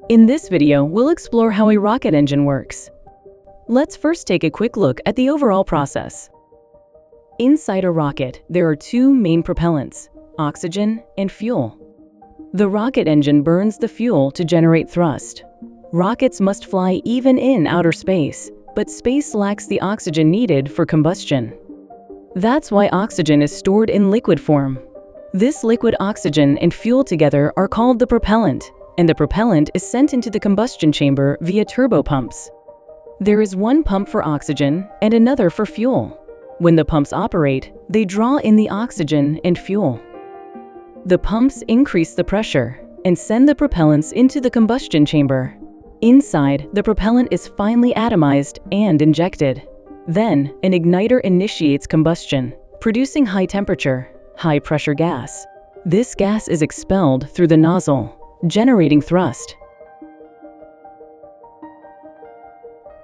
In this video, we'll explore how a rocket engine works. Let's first take a quick look at the overall process. Inside a rocket, there are two main propellants, oxygen and fuel. The rocket engine burns the fuel to generate thrust. Rockets must fly even in outer space, but space lacks the oxygen needed for combustion. That's why oxygen is stored in liquid form. This liquid oxygen and fuel together are called the propellant, and the propellant is sent into the combustion chamber via turbopumps. There is one pump for oxygen and another for fuel. When the pumps operate, they draw in the oxygen and fuel. The pumps increase the pressure and send the propellants into the combustion chamber. Inside, the propellant is finely atomized and injected. Then, an igniter initiates combustion, producing high temperature, high pressure gas. This gas is expelled through the nozzle, generating thrust.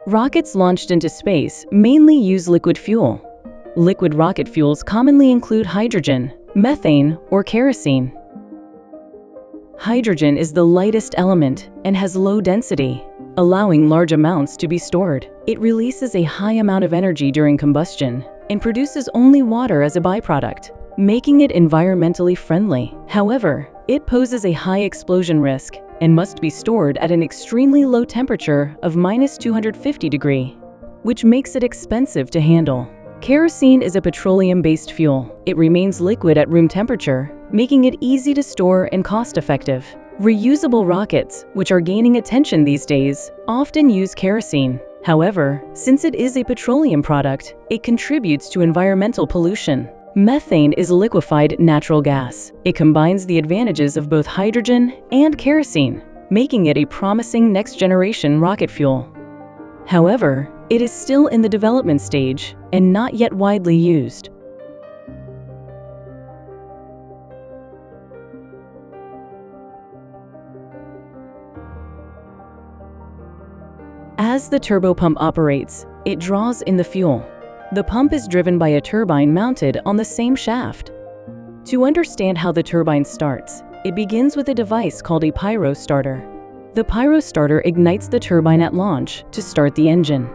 Rockets launched into space mainly use liquid fuel. Liquid rocket fuels commonly include hydrogen, methane, or kerosene. Hydrogen is the lightest element and has low density, allowing large amounts to be stored. It releases a high amount of energy during combustion and produces only water as a byproduct, making it environmentally friendly. However, it poses a high explosion risk and must be stored at an extremely low temperature of -250 degrees, which makes it expensive to handle. Kerosene is a petroleum-based fuel. It remains liquid at room temperature, making it easy to store and cost-effective. Reusable rockets, which are gaining attention these days, often use kerosene. However, since it is a petroleum product, it contributes to environmental pollution. Methane is liquefied natural gas. It combines the advantages of both hydrogen and kerosene, making it a promising next-generation rocket fuel. However, it is still in the development stage and not yet widely used. As the turbopump operates, it draws in the fuel. The pump is driven by a turbine mounted on the same shaft. To understand how the turbine starts, it begins with a device called a pyro starter. The pyro starter ignites the turbine at launch to start the engine.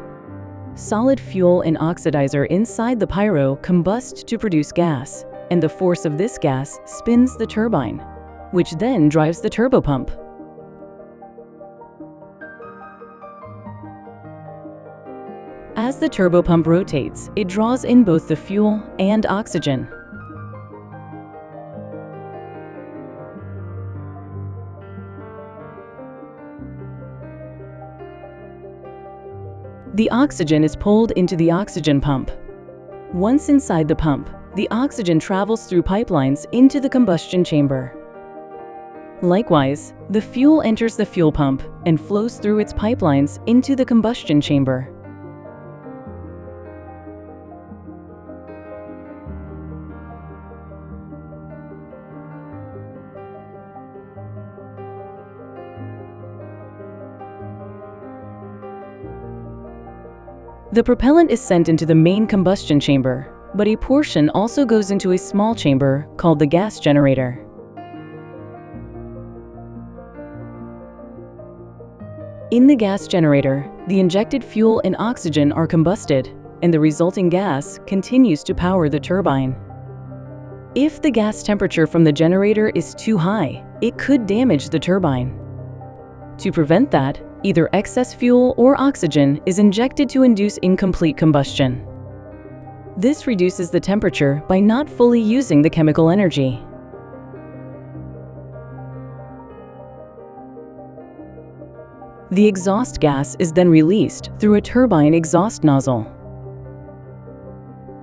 Solid fuel and oxidizer inside the pyro combust to produce gas, and the force of this gas spins the turbine, which then drives the turbopump. As the turbopump rotates, it draws in both the fuel and oxygen. The oxygen is pulled into the oxygen pump. Once inside the pump, the oxygen travels through pipelines into the combustion chamber. Likewise, the fuel enters the fuel pump and flows through its pipelines into the combustion chamber. The propellant is sent into the main combustion chamber, but a portion also goes into a small chamber called the gas generator. In the gas generator, the injected fuel and oxygen are combusted, and the resulting gas continues to power the turbine. If the gas temperature from the generator is too high, it could damage the turbine. To prevent that, either excess fuel or oxygen is injected to induce incomplete combustion. This reduces the temperature by not fully using the chemical energy. The exhaust gas is then released through a turbine exhaust nozzle.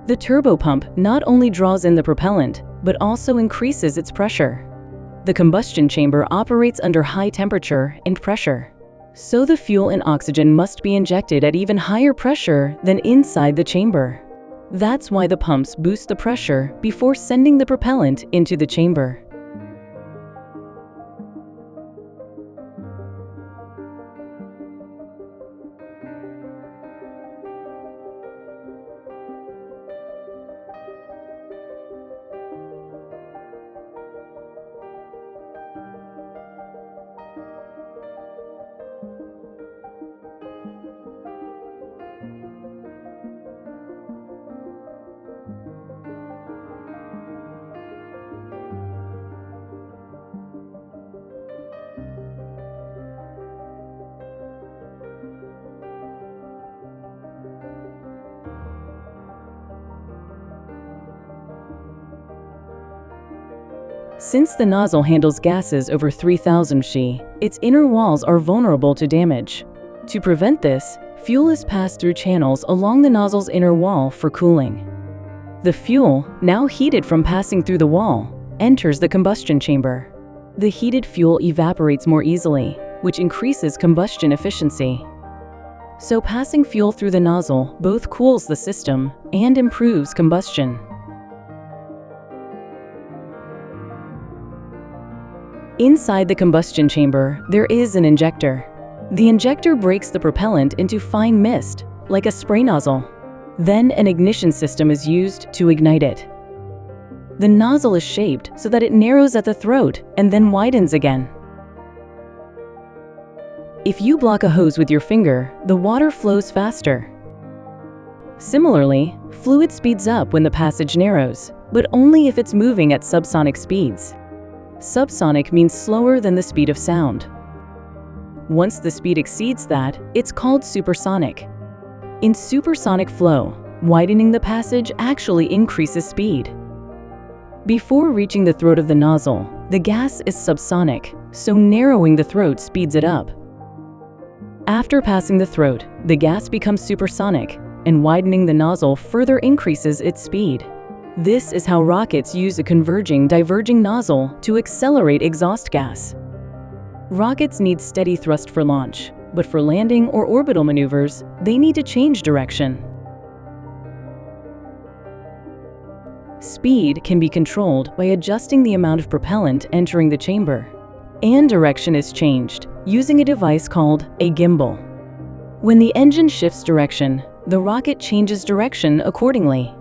The turbopump not only draws in the propellant, but also increases its pressure. The combustion chamber operates under high temperature and pressure, so the fuel and oxygen must be injected at even higher pressure than inside the chamber. That's why the pumps boost the pressure before sending the propellant into the chamber. Since the nozzle handles gases over 3000 psi, its inner walls are vulnerable to damage. To prevent this, fuel is passed through channels along the nozzle's inner wall for cooling. The fuel, now heated from passing through the wall, enters the combustion chamber. The heated fuel evaporates more easily, which increases combustion efficiency. So passing fuel through the nozzle both cools the system and improves combustion. Inside the combustion chamber, there is an injector. The injector breaks the propellant into fine mist, like a spray nozzle. Then an ignition system is used to ignite it. The nozzle is shaped so that it narrows at the throat and then widens again. If you block a hose with your finger, the water flows faster. Similarly, fluid speeds up when the passage narrows, but only if it's moving at subsonic speeds. Subsonic means slower than the speed of sound. Once the speed exceeds that, it's called supersonic. In supersonic flow, widening the passage actually increases speed. Before reaching the throat of the nozzle, the gas is subsonic, so narrowing the throat speeds it up. After passing the throat, the gas becomes supersonic, and widening the nozzle further increases its speed. This is how rockets use a converging-diverging nozzle to accelerate exhaust gas. Rockets need steady thrust for launch, but for landing or orbital maneuvers, they need to change direction. Speed can be controlled by adjusting the amount of propellant entering the chamber, and direction is changed using a device called a gimbal. When the engine shifts direction, the rocket changes direction accordingly.